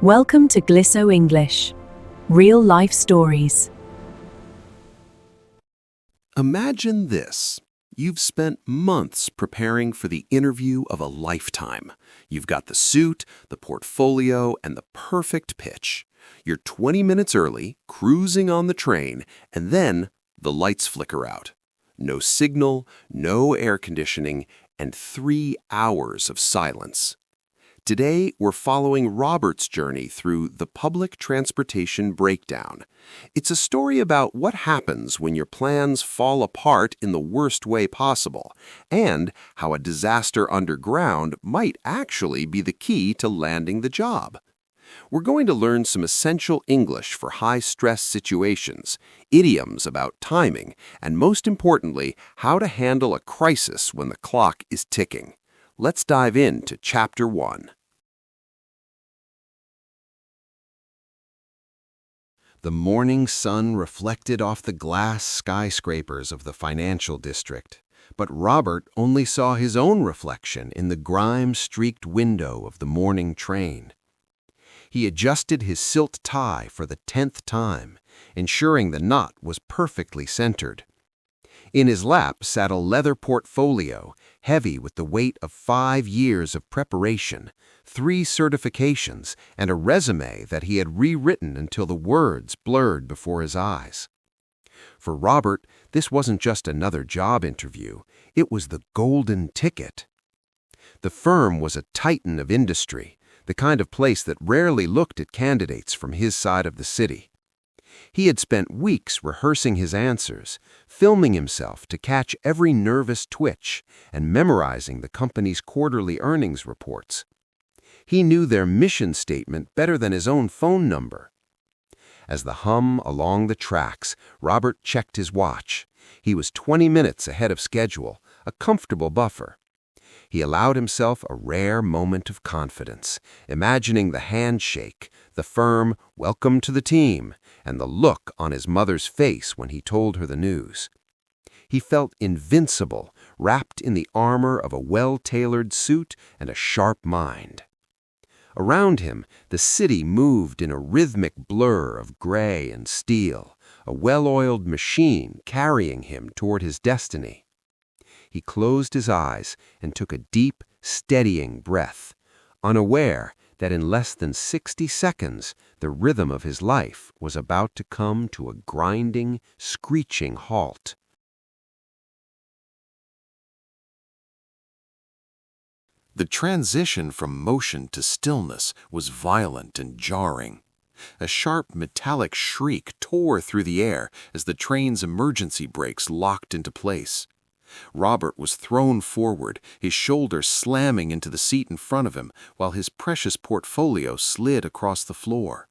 Welcome to Glisso English. Real life stories. Imagine this. You've spent months preparing for the interview of a lifetime. You've got the suit, the portfolio, and the perfect pitch. You're 20 minutes early, cruising on the train, and then the lights flicker out. No signal, no air conditioning, and 3 hours of silence. Today, we're following Robert's journey through the public transportation breakdown. It's a story about what happens when your plans fall apart in the worst way possible, and how a disaster underground might actually be the key to landing the job. We're going to learn some essential English for high-stress situations, idioms about timing, and most importantly, how to handle a crisis when the clock is ticking. Let's dive into Chapter 1. The morning sun reflected off the glass skyscrapers of the financial district, but Robert only saw his own reflection in the grime-streaked window of the morning train. He adjusted his silk tie for the 10th time, ensuring the knot was perfectly centered. In his lap sat a leather portfolio, heavy with the weight of 5 years of preparation, 3 certifications, and a resume that he had rewritten until the words blurred before his eyes. For Robert, this wasn't just another job interview, it was the golden ticket. The firm was a titan of industry, the kind of place that rarely looked at candidates from his side of the city. He had spent weeks rehearsing his answers, filming himself to catch every nervous twitch, and memorizing the company's quarterly earnings reports. He knew their mission statement better than his own phone number. As the hum along the tracks, Robert checked his watch. He was 20 minutes ahead of schedule, a comfortable buffer. He allowed himself a rare moment of confidence, imagining the handshake, the firm "welcome to the team," and the look on his mother's face when he told her the news. He felt invincible, wrapped in the armor of a well-tailored suit and a sharp mind. Around him, the city moved in a rhythmic blur of gray and steel, a well-oiled machine carrying him toward his destiny. He closed his eyes and took a deep, steadying breath, unaware that in less than 60 seconds, the rhythm of his life was about to come to a grinding, screeching halt. The transition from motion to stillness was violent and jarring. A sharp metallic shriek tore through the air as the train's emergency brakes locked into place. Robert was thrown forward, his shoulder slamming into the seat in front of him, while his precious portfolio slid across the floor.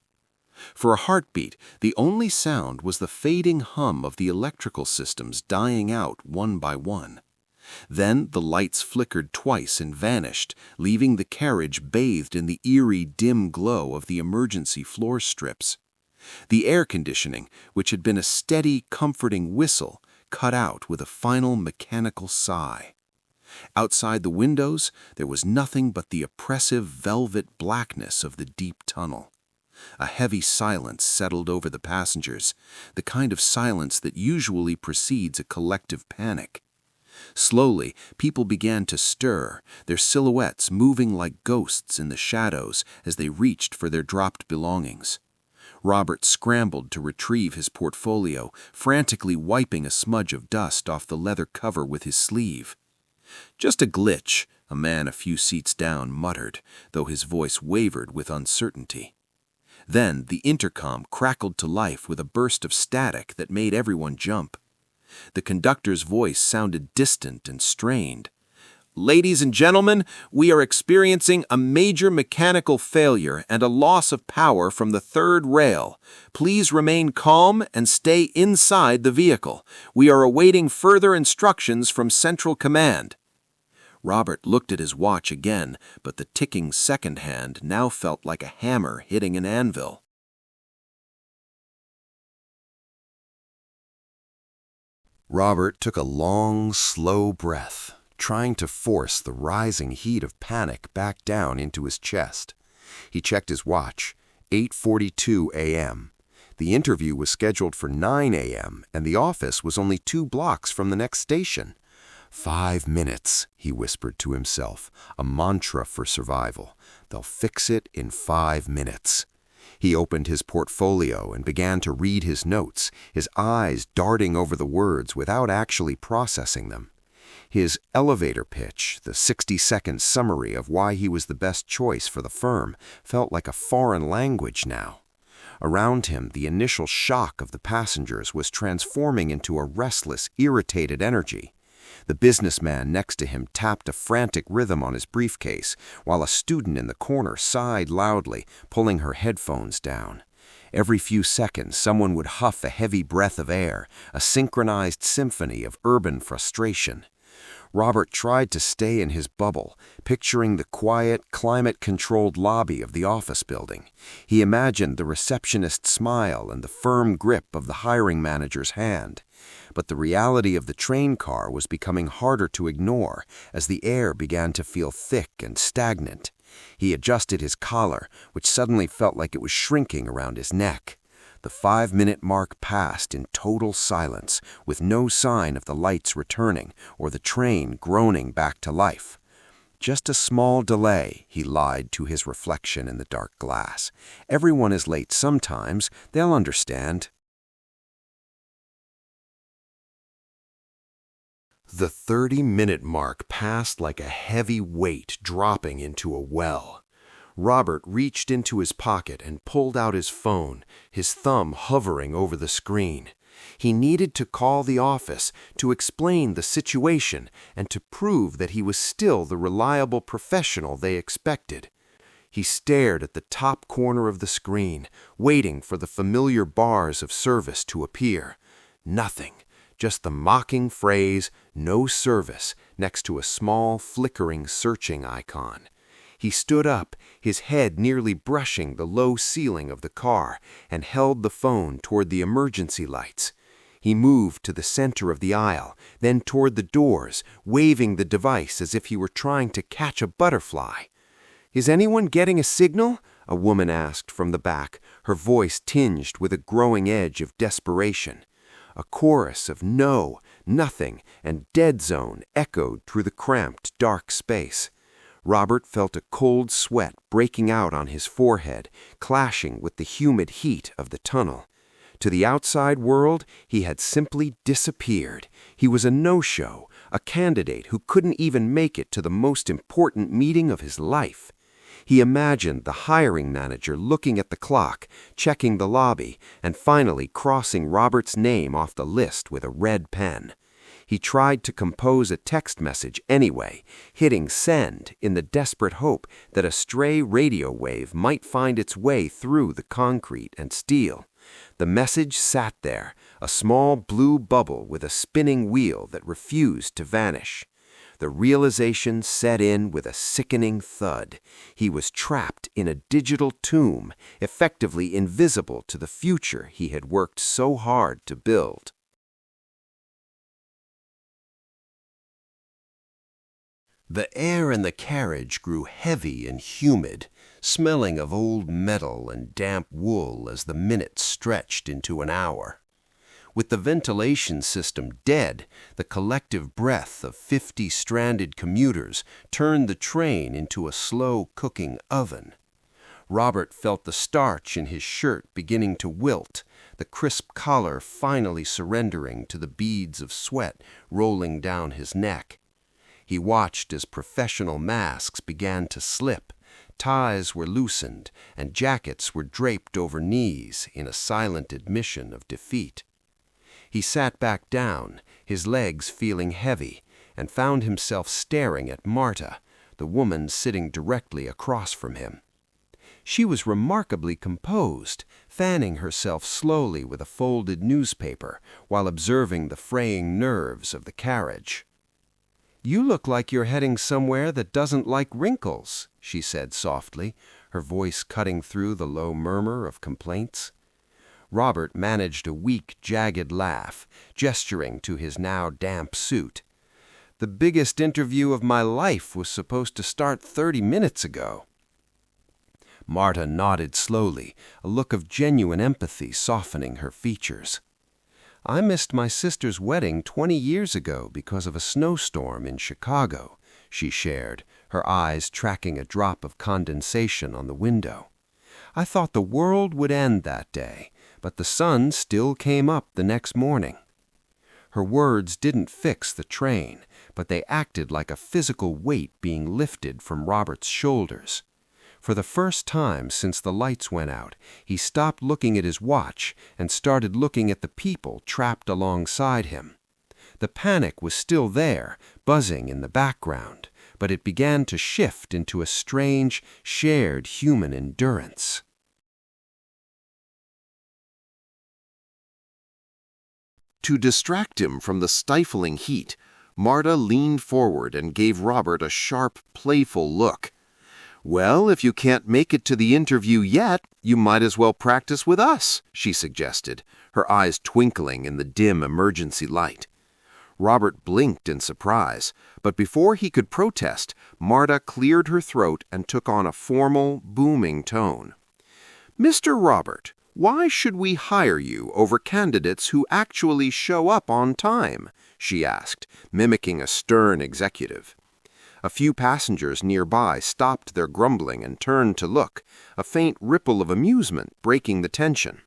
For a heartbeat, the only sound was the fading hum of the electrical systems dying out one by one. Then the lights flickered twice and vanished, leaving the carriage bathed in the eerie, dim glow of the emergency floor strips. The air conditioning, which had been a steady, comforting whistle, cut out with a final mechanical sigh. Outside the windows, there was nothing but the oppressive velvet blackness of the deep tunnel. A heavy silence settled over the passengers, the kind of silence that usually precedes a collective panic. Slowly, people began to stir, their silhouettes moving like ghosts in the shadows as they reached for their dropped belongings. Robert scrambled to retrieve his portfolio, frantically wiping a smudge of dust off the leather cover with his sleeve. "Just a glitch," a man a few seats down muttered, though his voice wavered with uncertainty. Then the intercom crackled to life with a burst of static that made everyone jump. The conductor's voice sounded distant and strained. "Ladies and gentlemen, we are experiencing a major mechanical failure and a loss of power from the third rail. Please remain calm and stay inside the vehicle. We are awaiting further instructions from Central Command." Robert looked at his watch again, but the ticking second hand now felt like a hammer hitting an anvil. Robert took a long, slow breath, trying to force the rising heat of panic back down into his chest. He checked his watch. 8:42 a.m. The interview was scheduled for 9 a.m., and the office was only 2 blocks from the next station. 5 minutes, he whispered to himself, a mantra for survival. They'll fix it in 5 minutes. He opened his portfolio and began to read his notes, his eyes darting over the words without actually processing them. His elevator pitch, the 60-second summary of why he was the best choice for the firm, felt like a foreign language now. Around him, the initial shock of the passengers was transforming into a restless, irritated energy. The businessman next to him tapped a frantic rhythm on his briefcase, while a student in the corner sighed loudly, pulling her headphones down. Every few seconds, someone would huff a heavy breath of air, a synchronized symphony of urban frustration. Robert tried to stay in his bubble, picturing the quiet, climate-controlled lobby of the office building. He imagined the receptionist's smile and the firm grip of the hiring manager's hand. But the reality of the train car was becoming harder to ignore as the air began to feel thick and stagnant. He adjusted his collar, which suddenly felt like it was shrinking around his neck. The 5-minute mark passed in total silence, with no sign of the lights returning or the train groaning back to life. Just a small delay, he lied to his reflection in the dark glass. Everyone is late sometimes, they'll understand. The 30-minute mark passed like a heavy weight dropping into a well. Robert reached into his pocket and pulled out his phone, his thumb hovering over the screen. He needed to call the office, to explain the situation, and to prove that he was still the reliable professional they expected. He stared at the top corner of the screen, waiting for the familiar bars of service to appear. Nothing. Just the mocking phrase, "No service," next to a small, flickering searching icon. He stood up, his head nearly brushing the low ceiling of the car, and held the phone toward the emergency lights. He moved to the center of the aisle, then toward the doors, waving the device as if he were trying to catch a butterfly. "Is anyone getting a signal?" a woman asked from the back, her voice tinged with a growing edge of desperation. A chorus of no, nothing, and dead zone echoed through the cramped, dark space. Robert felt a cold sweat breaking out on his forehead, clashing with the humid heat of the tunnel. To the outside world, he had simply disappeared. He was a no-show, a candidate who couldn't even make it to the most important meeting of his life. He imagined the hiring manager looking at the clock, checking the lobby, and finally crossing Robert's name off the list with a red pen. He tried to compose a text message anyway, hitting send in the desperate hope that a stray radio wave might find its way through the concrete and steel. The message sat there, a small blue bubble with a spinning wheel that refused to vanish. The realization set in with a sickening thud. He was trapped in a digital tomb, effectively invisible to the future he had worked so hard to build. The air in the carriage grew heavy and humid, smelling of old metal and damp wool as the minutes stretched into an hour. With the ventilation system dead, the collective breath of 50 stranded commuters turned the train into a slow-cooking oven. Robert felt the starch in his shirt beginning to wilt, the crisp collar finally surrendering to the beads of sweat rolling down his neck. He watched as professional masks began to slip, ties were loosened, and jackets were draped over knees in a silent admission of defeat. He sat back down, his legs feeling heavy, and found himself staring at Marta, the woman sitting directly across from him. She was remarkably composed, fanning herself slowly with a folded newspaper while observing the fraying nerves of the carriage. "You look like you're heading somewhere that doesn't like wrinkles," she said softly, her voice cutting through the low murmur of complaints. Robert managed a weak, jagged laugh, gesturing to his now damp suit. "The biggest interview of my life was supposed to start 30 minutes ago." Marta nodded slowly, a look of genuine empathy softening her features. "I missed my sister's wedding 20 years ago because of a snowstorm in Chicago," she shared, her eyes tracking a drop of condensation on the window. "I thought the world would end that day, but the sun still came up the next morning." Her words didn't fix the train, but they acted like a physical weight being lifted from Robert's shoulders. For the first time since the lights went out, he stopped looking at his watch and started looking at the people trapped alongside him. The panic was still there, buzzing in the background, but it began to shift into a strange, shared human endurance. To distract him from the stifling heat, Marta leaned forward and gave Robert a sharp, playful look. "Well, if you can't make it to the interview yet, you might as well practice with us," she suggested, her eyes twinkling in the dim emergency light. Robert blinked in surprise, but before he could protest, Marta cleared her throat and took on a formal, booming tone. "Mr. Robert, why should we hire you over candidates who actually show up on time?" she asked, mimicking a stern executive. A few passengers nearby stopped their grumbling and turned to look, a faint ripple of amusement breaking the tension.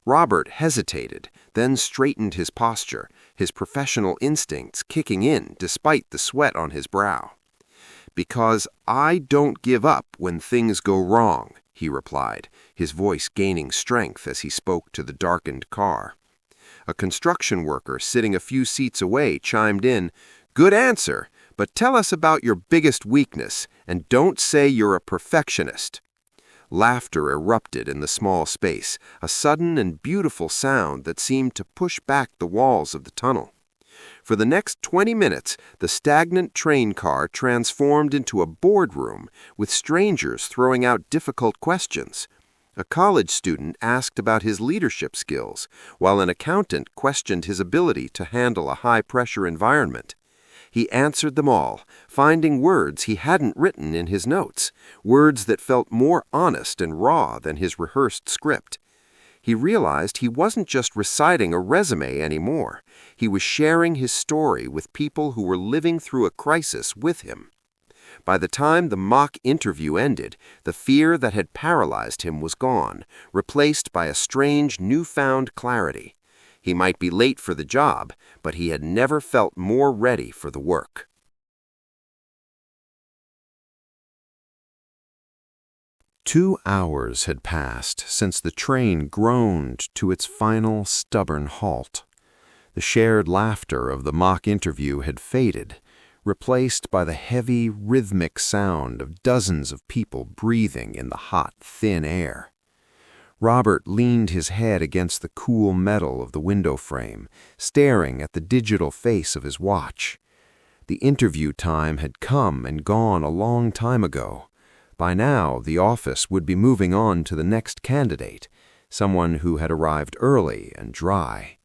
Robert hesitated, then straightened his posture, his professional instincts kicking in despite the sweat on his brow. "Because I don't give up when things go wrong," he replied, his voice gaining strength as he spoke to the darkened car. A construction worker sitting a few seats away chimed in, "Good answer, but tell us about your biggest weakness, and don't say you're a perfectionist." Laughter erupted in the small space, a sudden and beautiful sound that seemed to push back the walls of the tunnel. For the next 20 minutes, the stagnant train car transformed into a boardroom with strangers throwing out difficult questions. A college student asked about his leadership skills, while an accountant questioned his ability to handle a high-pressure environment. He answered them all, finding words he hadn't written in his notes, words that felt more honest and raw than his rehearsed script. He realized he wasn't just reciting a resume anymore. He was sharing his story with people who were living through a crisis with him. By the time the mock interview ended, the fear that had paralyzed him was gone, replaced by a strange newfound clarity. He might be late for the job, but he had never felt more ready for the work. Two hours had passed since the train groaned to its final stubborn halt. The shared laughter of the mock interview had faded, replaced by the heavy, rhythmic sound of dozens of people breathing in the hot, thin air. Robert leaned his head against the cool metal of the window frame, staring at the digital face of his watch. The interview time had come and gone a long time ago. By now, the office would be moving on to the next candidate, someone who had arrived early and dry.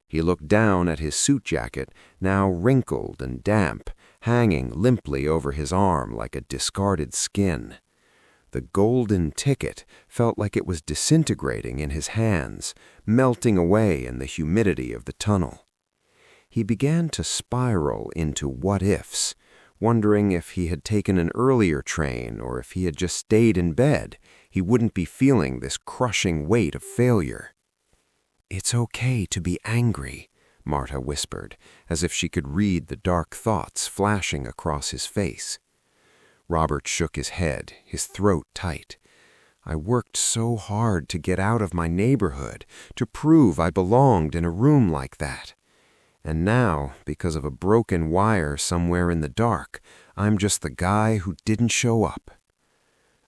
He looked down at his suit jacket, now wrinkled and damp, hanging limply over his arm like a discarded skin. The golden ticket felt like it was disintegrating in his hands, melting away in the humidity of the tunnel. He began to spiral into what-ifs, wondering if he had taken an earlier train or if he had just stayed in bed, he wouldn't be feeling this crushing weight of failure. "It's okay to be angry," Marta whispered, as if she could read the dark thoughts flashing across his face. Robert shook his head, his throat tight. "I worked so hard to get out of my neighborhood, to prove I belonged in a room like that. And now, because of a broken wire somewhere in the dark, I'm just the guy who didn't show up."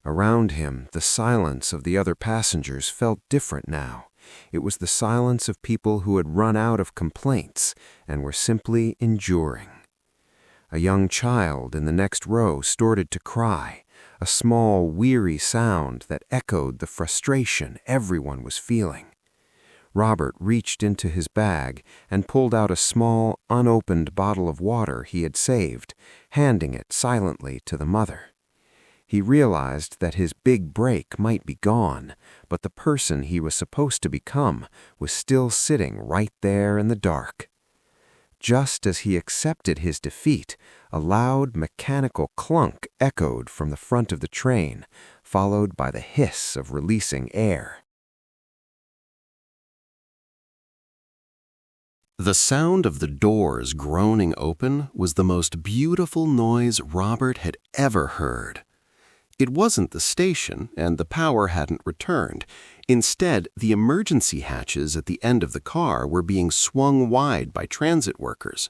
Around him, the silence of the other passengers felt different now. It was the silence of people who had run out of complaints and were simply enduring. A young child in the next row started to cry, a small, weary sound that echoed the frustration everyone was feeling. Robert reached into his bag and pulled out a small, unopened bottle of water he had saved, handing it silently to the mother. He realized that his big break might be gone, but the person he was supposed to become was still sitting right there in the dark. Just as he accepted his defeat, a loud mechanical clunk echoed from the front of the train, followed by the hiss of releasing air. The sound of the doors groaning open was the most beautiful noise Robert had ever heard. It wasn't the station, and the power hadn't returned. Instead, the emergency hatches at the end of the car were being swung wide by transit workers.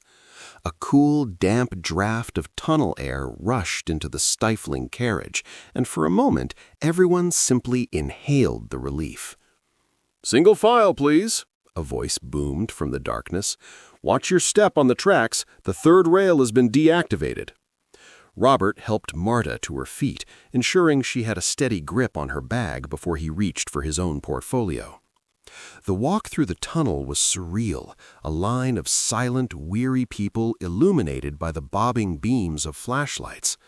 A cool, damp draft of tunnel air rushed into the stifling carriage, and for a moment, everyone simply inhaled the relief. "Single file, please," a voice boomed from the darkness. "Watch your step on the tracks. The third rail has been deactivated." Robert helped Marta to her feet, ensuring she had a steady grip on her bag before he reached for his own portfolio. The walk through the tunnel was surreal, a line of silent, weary people illuminated by the bobbing beams of flashlights.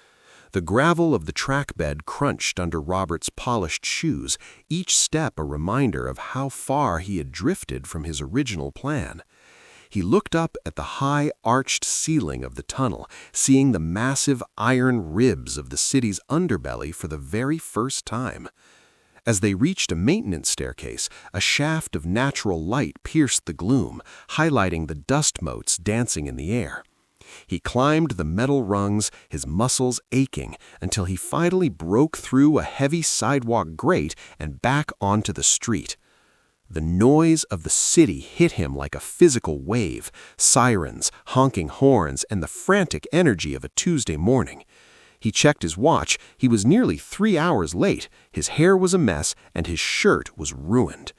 The gravel of the track bed crunched under Robert's polished shoes, each step a reminder of how far he had drifted from his original plan. He looked up at the high, arched ceiling of the tunnel, seeing the massive iron ribs of the city's underbelly for the very first time. As they reached a maintenance staircase, a shaft of natural light pierced the gloom, highlighting the dust motes dancing in the air. He climbed the metal rungs, his muscles aching, until he finally broke through a heavy sidewalk grate and back onto the street. The noise of the city hit him like a physical wave, sirens, honking horns, and the frantic energy of a Tuesday morning. He checked his watch. He was nearly 3 hours late, his hair was a mess, and his shirt was ruined.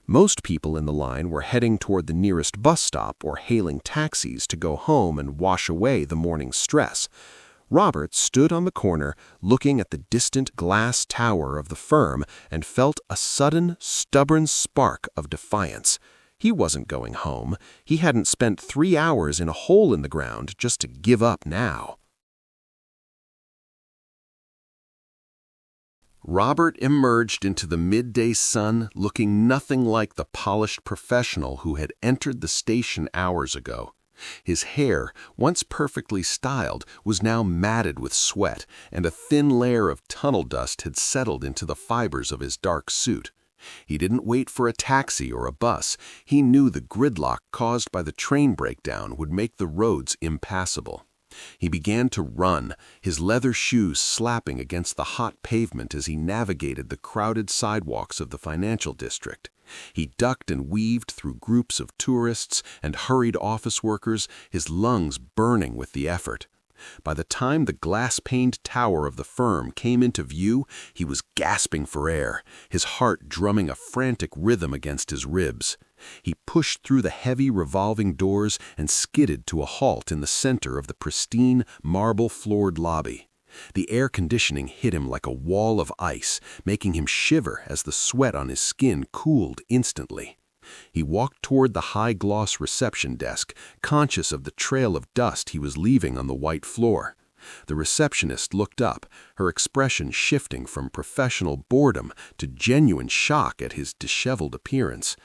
Most people in the line were heading toward the nearest bus stop or hailing taxis to go home and wash away the morning's stress. Robert stood on the corner, looking at the distant glass tower of the firm, and felt a sudden, stubborn spark of defiance. He wasn't going home. He hadn't spent 3 hours in a hole in the ground just to give up now. Robert emerged into the midday sun looking nothing like the polished professional who had entered the station hours ago. His hair, once perfectly styled, was now matted with sweat, and a thin layer of tunnel dust had settled into the fibers of his dark suit. He didn't wait for a taxi or a bus. He knew the gridlock caused by the train breakdown would make the roads impassable. He began to run, his leather shoes slapping against the hot pavement as he navigated the crowded sidewalks of the financial district. He ducked and weaved through groups of tourists and hurried office workers, his lungs burning with the effort. By the time the glass-paned tower of the firm came into view, he was gasping for air, his heart drumming a frantic rhythm against his ribs. He pushed through the heavy revolving doors and skidded to a halt in the center of the pristine, marble-floored lobby. The air conditioning hit him like a wall of ice, making him shiver as the sweat on his skin cooled instantly. He walked toward the high-gloss reception desk, conscious of the trail of dust he was leaving on the white floor. The receptionist looked up, her expression shifting from professional boredom to genuine shock at his disheveled appearance.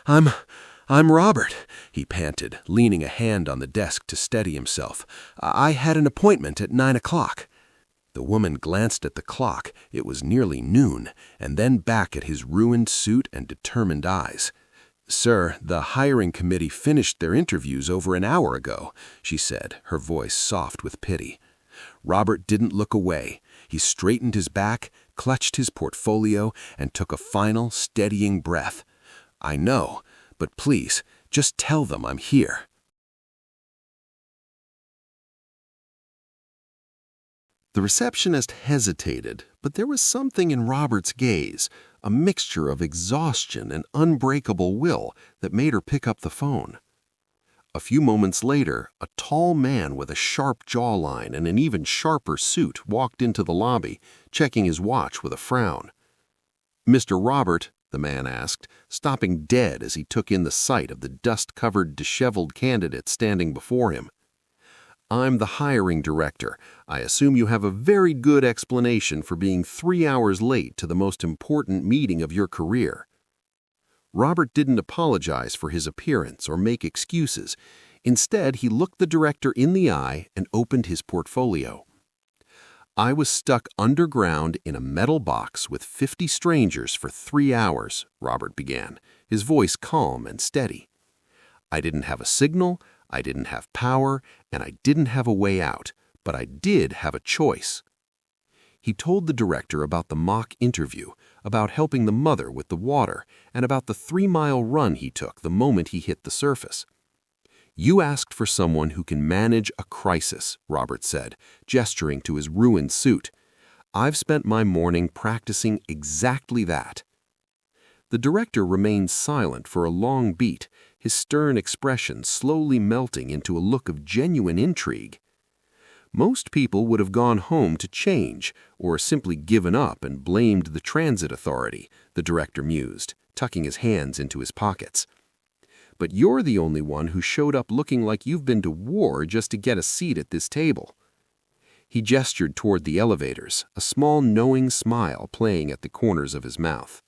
I'm Robert," he panted, leaning a hand on the desk to steady himself. "I had an appointment at 9 o'clock." The woman glanced at the clock. It was nearly noon, and then back at his ruined suit and determined eyes. "Sir, the hiring committee finished their interviews over an hour ago," she said, her voice soft with pity. Robert didn't look away. He straightened his back, clutched his portfolio, and took a final, steadying breath. "I know, but please, just tell them I'm here." The receptionist hesitated, but there was something in Robert's gaze, a mixture of exhaustion and unbreakable will, that made her pick up the phone. A few moments later, a tall man with a sharp jawline and an even sharper suit walked into the lobby, checking his watch with a frown. "Mr. Robert?" the man asked, stopping dead as he took in the sight of the dust-covered, disheveled candidate standing before him. "I'm the hiring director. I assume you have a very good explanation for being 3 hours late to the most important meeting of your career." Robert didn't apologize for his appearance or make excuses. Instead, he looked the director in the eye and opened his portfolio. "I was stuck underground in a metal box with 50 strangers for 3 hours," Robert began, his voice calm and steady. "I didn't have a signal, I didn't have power, and I didn't have a way out, but I did have a choice." He told the director about the mock interview, about helping the mother with the water, and about the 3-mile run he took the moment he hit the surface. "You asked for someone who can manage a crisis," Robert said, gesturing to his ruined suit. "I've spent my morning practicing exactly that." The director remained silent for a long beat, his stern expression slowly melting into a look of genuine intrigue. Most people would have gone home to change, or simply given up and blamed the transit authority, the director mused, tucking his hands into his pockets. "But you're the only one who showed up looking like you've been to war just to get a seat at this table." He gestured toward the elevators, a small knowing smile playing at the corners of his mouth.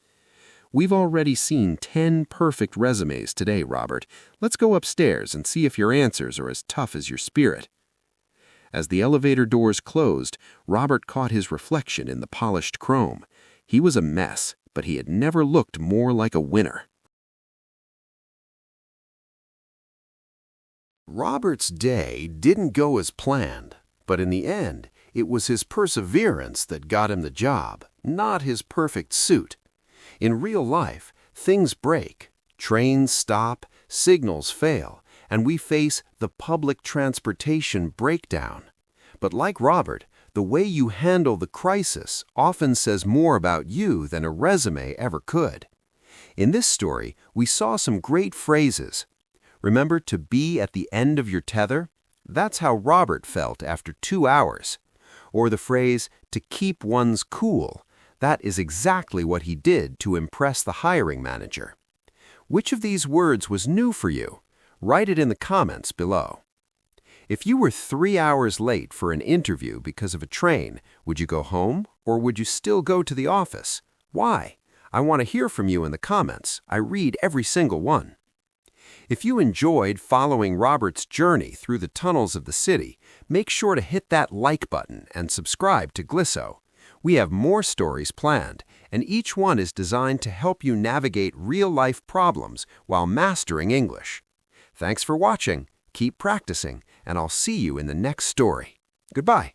"We've already seen 10 perfect resumes today, Robert. Let's go upstairs and see if your answers are as tough as your spirit." As the elevator doors closed, Robert caught his reflection in the polished chrome. He was a mess, but he had never looked more like a winner. Robert's day didn't go as planned, but in the end, it was his perseverance that got him the job, not his perfect suit. In real life, things break, trains stop, signals fail, and we face the public transportation breakdown. But like Robert, the way you handle the crisis often says more about you than a resume ever could. In this story, we saw some great phrases. Remember to be at the end of your tether? That's how Robert felt after 2 hours. Or the phrase, to keep one's cool. That is exactly what he did to impress the hiring manager. Which of these words was new for you? Write it in the comments below. If you were 3 hours late for an interview because of a train, would you go home or would you still go to the office? Why? I want to hear from you in the comments. I read every single one. If you enjoyed following Robert's journey through the tunnels of the city, make sure to hit that like button and subscribe to Glisso. We have more stories planned, and each one is designed to help you navigate real-life problems while mastering English. Thanks for watching, keep practicing, and I'll see you in the next story. Goodbye.